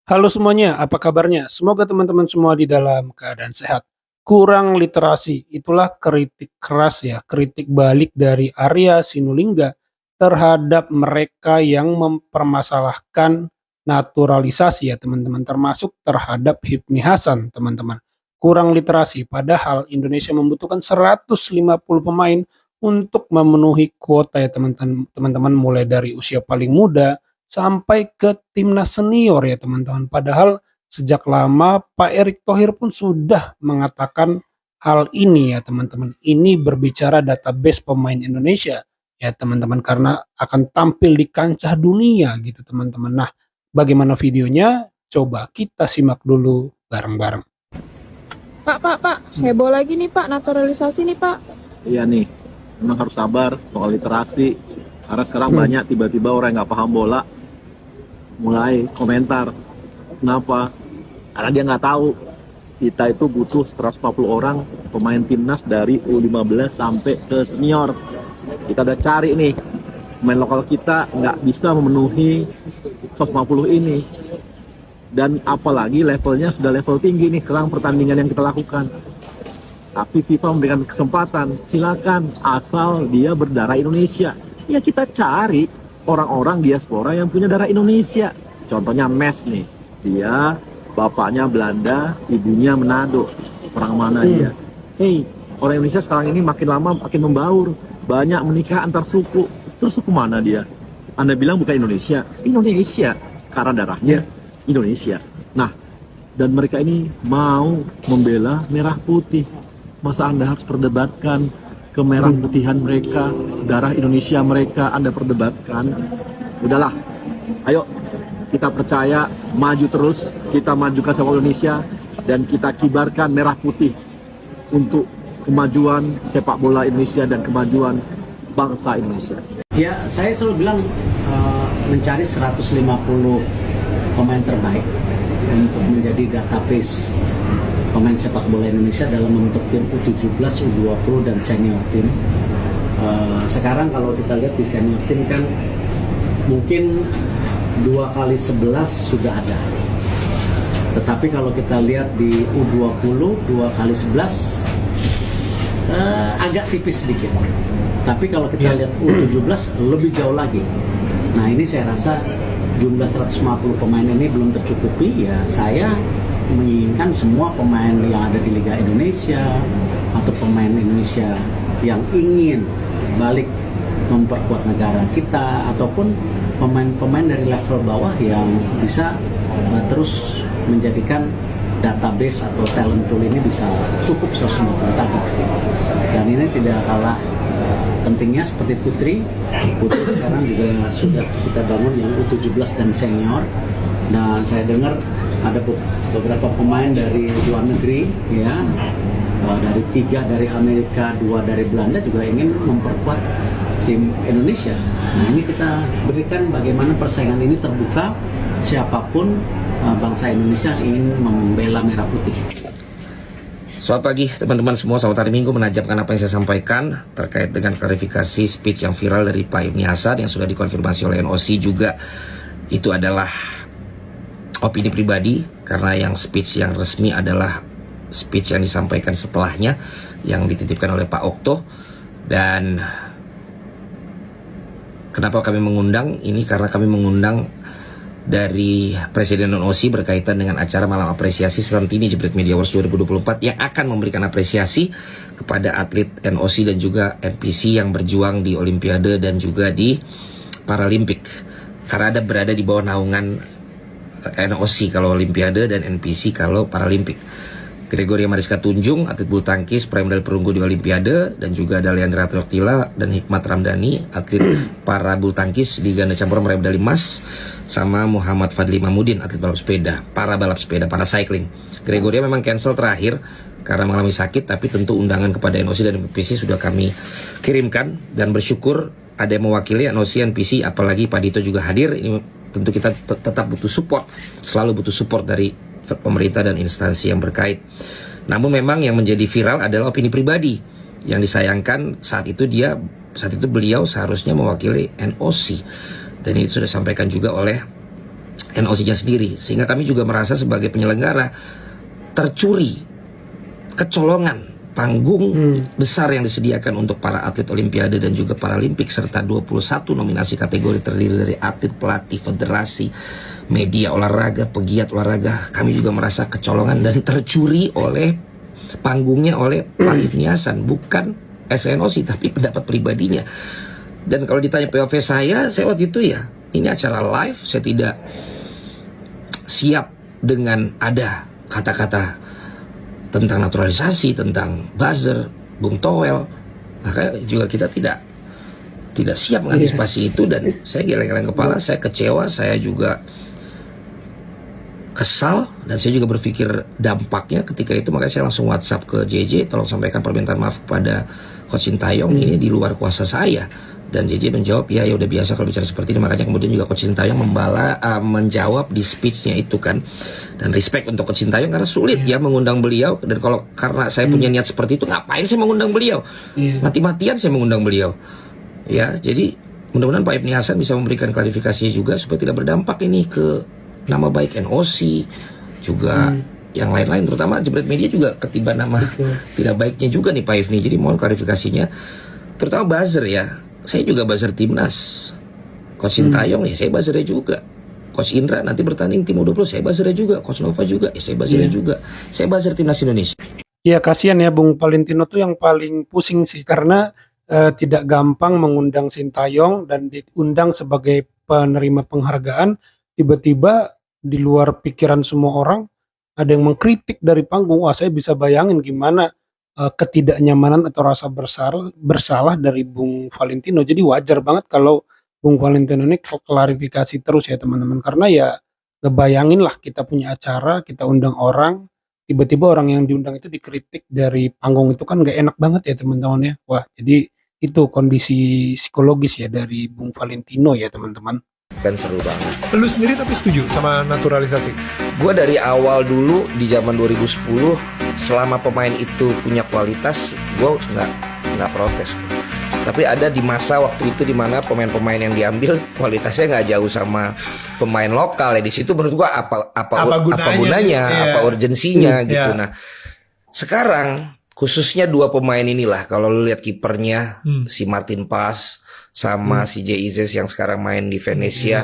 Halo semuanya, apa kabarnya? Semoga teman-teman semua di dalam keadaan sehat. Kurang literasi, itulah kritik keras ya, kritik balik dari Arya Sinulinga terhadap mereka yang mempermasalahkan naturalisasi ya teman-teman, termasuk terhadap Hipmi Hasan teman-teman. Kurang literasi, padahal Indonesia membutuhkan 150 pemain untuk memenuhi kuota ya teman-teman, mulai dari usia paling muda sampai ke timnas senior ya teman-teman. Padahal sejak lama Pak Erick Thohir pun sudah mengatakan hal ini ya teman-teman. Ini berbicara database pemain Indonesia ya teman-teman, karena akan tampil di kancah dunia gitu teman-teman. Nah, bagaimana videonya? Coba kita simak dulu bareng-bareng. Pak, heboh lagi nih Pak, naturalisasi nih Pak. Iya nih, memang harus sabar soal literasi. Karena sekarang banyak tiba-tiba orang yang nggak paham bola mulai komentar. Kenapa? Karena dia nggak tahu kita itu butuh 140 orang pemain timnas dari U15 sampai ke senior. Kita udah cari nih, pemain lokal kita nggak bisa memenuhi 150 ini. Dan apalagi levelnya sudah level tinggi nih sekarang pertandingan yang kita lakukan. Tapi FIFA memberikan kesempatan, silakan asal dia berdarah Indonesia. Ya kita cari orang-orang diaspora yang punya darah Indonesia. Contohnya Mes nih, dia bapaknya Belanda, ibunya Manado. Orang mana dia? Hei, orang Indonesia sekarang ini makin lama makin membaur. Banyak menikah antar suku. Terus suku mana dia? Anda bilang bukan Indonesia? Indonesia, karena darahnya Indonesia. Nah, dan mereka ini mau membela merah putih. Masa Anda harus perdebatkan kemerah putihan mereka, darah Indonesia mereka Anda perdebatkan? Udahlah, ayo kita percaya, maju terus, kita majukan sepak bola Indonesia dan kita kibarkan merah putih untuk kemajuan sepak bola Indonesia dan kemajuan bangsa Indonesia. Ya, saya selalu bilang mencari 150 pemain terbaik untuk menjadi database pemain sepak bola Indonesia dalam membentuk tim U17, U20 dan senior tim. Sekarang kalau kita lihat di senior tim kan mungkin 2x11 sudah ada. Tetapi kalau kita lihat di U20 2x11 agak tipis sedikit. Tapi kalau kita lihat U17 lebih jauh lagi. Nah, ini saya rasa jumlah 150 pemain ini belum tercukupi. Ya, saya menginginkan semua pemain yang ada di Liga Indonesia atau pemain Indonesia yang ingin balik memperkuat negara kita, ataupun pemain-pemain dari level bawah yang bisa terus menjadikan database atau talent pool ini bisa cukup 150 tadi. Dan ini tidak kalah pentingnya seperti Putri sekarang juga sudah kita bangun yang U17 dan senior, dan saya dengar ada beberapa pemain dari luar negeri ya, dari 3 dari Amerika, 2 dari Belanda juga ingin memperkuat tim Indonesia. Nah, ini kita berikan bagaimana persaingan ini terbuka, siapapun bangsa Indonesia ingin membela merah putih. Selamat pagi teman-teman semua, selamat hari Minggu. Menajamkan apa yang saya sampaikan terkait dengan klarifikasi speech yang viral dari Pak Hipmi Hasan yang sudah dikonfirmasi oleh NOC juga. Itu adalah opini pribadi, karena yang speech yang resmi adalah speech yang disampaikan setelahnya yang dititipkan oleh Pak Okto. Dan kenapa kami mengundang ini? Karena kami mengundang dari Presiden NOC berkaitan dengan acara Malam Apresiasi Santini Jebret Media Awards 2024 yang akan memberikan apresiasi kepada atlet NOC dan juga NPC yang berjuang di Olimpiade dan juga di Paralimpik. Karena ada berada di bawah naungan NOC kalau Olimpiade dan NPC kalau Paralimpik. Gregoria Mariska Tunjung, atlet bulu tangkis peraih medali perunggu di Olimpiade, dan juga ada Leandra Trioktila dan Hikmat Ramdhani, atlet para bulu tangkis di ganda campuran meraih medali emas, sama Muhammad Fadli Mahmudin, atlet balap sepeda, para cycling. Gregoria memang cancel terakhir karena mengalami sakit, tapi tentu undangan kepada NOC dan NPC sudah kami kirimkan, dan bersyukur ada yang mewakili NOC, NPC, apalagi Pak Dito juga hadir. Ini tentu kita tetap butuh support, selalu butuh support dari pemerintah dan instansi yang berkait. Namun memang yang menjadi viral adalah opini pribadi yang disayangkan saat itu beliau seharusnya mewakili NOC, dan ini sudah disampaikan juga oleh NOC-nya sendiri. Sehingga kami juga merasa sebagai penyelenggara tercuri, kecolongan panggung besar yang disediakan untuk para atlet Olimpiade dan juga Paralimpik, serta 21 nominasi kategori terdiri dari atlet, pelatih, federasi, media olahraga, pegiat olahraga. Kami juga merasa kecolongan dan tercuri oleh panggungnya oleh Pak Hifni Hasan, bukan SNOC tapi pendapat pribadinya. Dan kalau ditanya POV saya waktu itu ya, ini acara live, saya tidak siap dengan ada kata-kata tentang naturalisasi, tentang buzzer, Bung Toel. Makanya juga kita tidak siap mengantisipasi itu, dan saya geleng-geleng kepala, saya kecewa, saya juga kesal, dan saya juga berpikir dampaknya ketika itu. Makanya saya langsung WhatsApp ke JJ, tolong sampaikan permintaan maaf kepada Coach Sintayong, ini di luar kuasa saya. Dan JJ menjawab, ya udah biasa kalau bicara seperti ini. Makanya kemudian juga Coach Sintayong menjawab di speech-nya itu kan. Dan respect untuk Coach Sintayong karena sulit ya mengundang beliau. Dan kalau karena saya punya niat seperti itu, ngapain saya mengundang beliau? Mati-matian saya mengundang beliau. Ya, jadi mudah-mudahan Pak Hifni Hasan bisa memberikan klarifikasi juga supaya tidak berdampak ini ke nama baik NOC juga yang lain-lain, terutama Jebret Media juga ketiban nama tidak baiknya juga nih Pak Hifni. Jadi mohon klarifikasinya, terutama buzzer ya. Saya juga buzzer timnas. Coach Sintayong ya saya buzzernya juga. Coach Indra nanti bertanding tim U20 saya buzzernya juga. Coach Nova juga ya saya buzzernya juga. Saya buzzer timnas Indonesia. Ya kasihan ya Bung Valentino tuh yang paling pusing sih, karena tidak gampang mengundang Sintayong dan diundang sebagai penerima penghargaan, tiba-tiba di luar pikiran semua orang ada yang mengkritik dari panggung. Wah, saya bisa bayangin gimana ketidaknyamanan atau rasa bersalah dari Bung Valentino. Jadi wajar banget kalau Bung Valentino ini klarifikasi terus ya teman-teman, karena ya ngebayangin lah kita punya acara, kita undang orang, tiba-tiba orang yang diundang itu dikritik dari panggung, itu kan gak enak banget ya teman-teman ya. Wah, jadi itu kondisi psikologis ya dari Bung Valentino ya teman-teman. Dan seru banget. Lu sendiri tapi setuju sama naturalisasi? Gue dari awal dulu di zaman 2010, selama pemain itu punya kualitas, gue nggak protes. Tapi ada di masa waktu itu di mana pemain-pemain yang diambil kualitasnya nggak jauh sama pemain lokal ya. Di situ menurut gue apa gunanya, apa urgensinya gitu. Nah, sekarang khususnya dua pemain inilah, kalau lu lihat kipernya si Martin Pas sama si JIZ yang sekarang main di Venesia,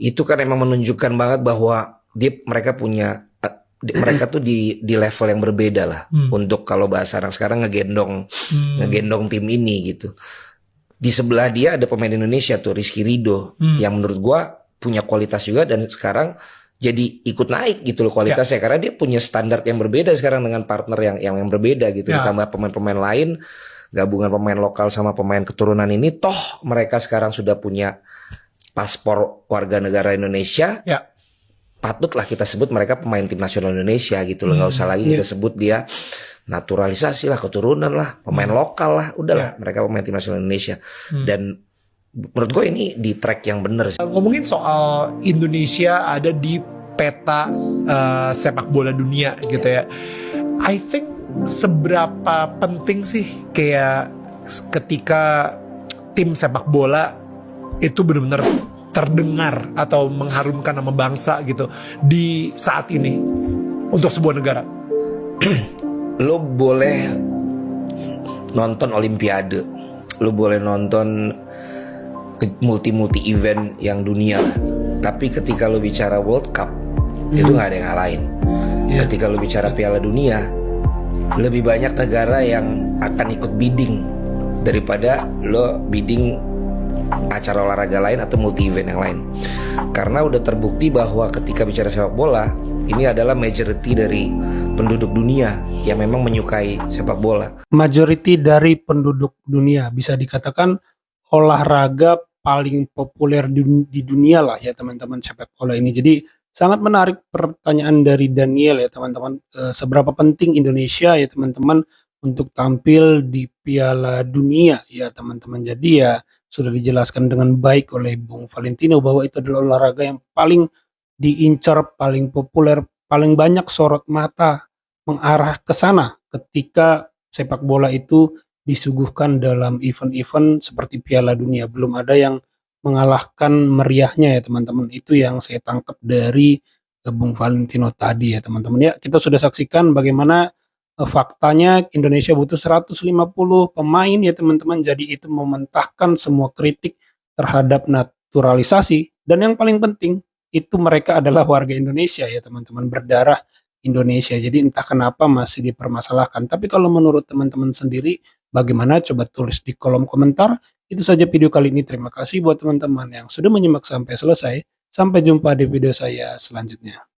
itu kan emang menunjukkan banget bahwa mereka tuh di level yang berbeda lah untuk kalau bahasa anak sekarang ngegendong tim ini gitu. Di sebelah dia ada pemain Indonesia tuh Rizky Ridho yang menurut gua punya kualitas juga, dan sekarang jadi ikut naik gitu loh kualitasnya karena dia punya standar yang berbeda sekarang dengan partner yang berbeda gitu. Ditambah pemain-pemain lain, gabungan pemain lokal sama pemain keturunan ini, toh mereka sekarang sudah punya paspor warga negara Indonesia. Patutlah kita sebut mereka pemain tim nasional Indonesia gitu loh. Nggak usah lagi kita sebut dia naturalisasi lah, keturunan lah, pemain lokal lah, udahlah mereka pemain tim nasional Indonesia. Dan menurut gue ini di track yang bener sih. Ngomongin soal Indonesia ada di peta sepak bola dunia gitu ya, I think seberapa penting sih kayak ketika tim sepak bola itu benar-benar terdengar atau mengharumkan nama bangsa gitu di saat ini untuk sebuah negara? Lo boleh nonton Olimpiade, lo boleh nonton multi event yang dunia lah, tapi ketika lo bicara World Cup itu nggak ada yang ngalahin. Ketika lo bicara Piala Dunia, lebih banyak negara yang akan ikut bidding daripada lo bidding acara olahraga lain atau multi event yang lain. Karena udah terbukti bahwa ketika bicara sepak bola, ini adalah majority dari penduduk dunia yang memang menyukai sepak bola. Majority dari penduduk dunia, bisa dikatakan olahraga paling populer di dunia lah ya teman-teman, sepak bola ini. Jadi sangat menarik pertanyaan dari Daniel ya teman-teman, seberapa penting Indonesia ya teman-teman untuk tampil di Piala Dunia ya teman-teman. Jadi ya sudah dijelaskan dengan baik oleh Bung Valentino bahwa itu adalah olahraga yang paling diincar, paling populer, paling banyak sorot mata mengarah ke sana ketika sepak bola itu disuguhkan dalam event-event seperti Piala Dunia. Belum ada yang mengalahkan meriahnya ya teman-teman. Itu yang saya tangkap dari Bung Valentino tadi ya teman-teman ya. Kita sudah saksikan bagaimana faktanya Indonesia butuh 150 pemain ya teman-teman. Jadi itu mementahkan semua kritik terhadap naturalisasi, dan yang paling penting itu mereka adalah warga Indonesia ya teman-teman, berdarah Indonesia. Jadi entah kenapa masih dipermasalahkan. Tapi kalau menurut teman-teman sendiri bagaimana, coba tulis di kolom komentar. Itu saja video kali ini. Terima kasih buat teman-teman yang sudah menyimak sampai selesai. Sampai jumpa di video saya selanjutnya.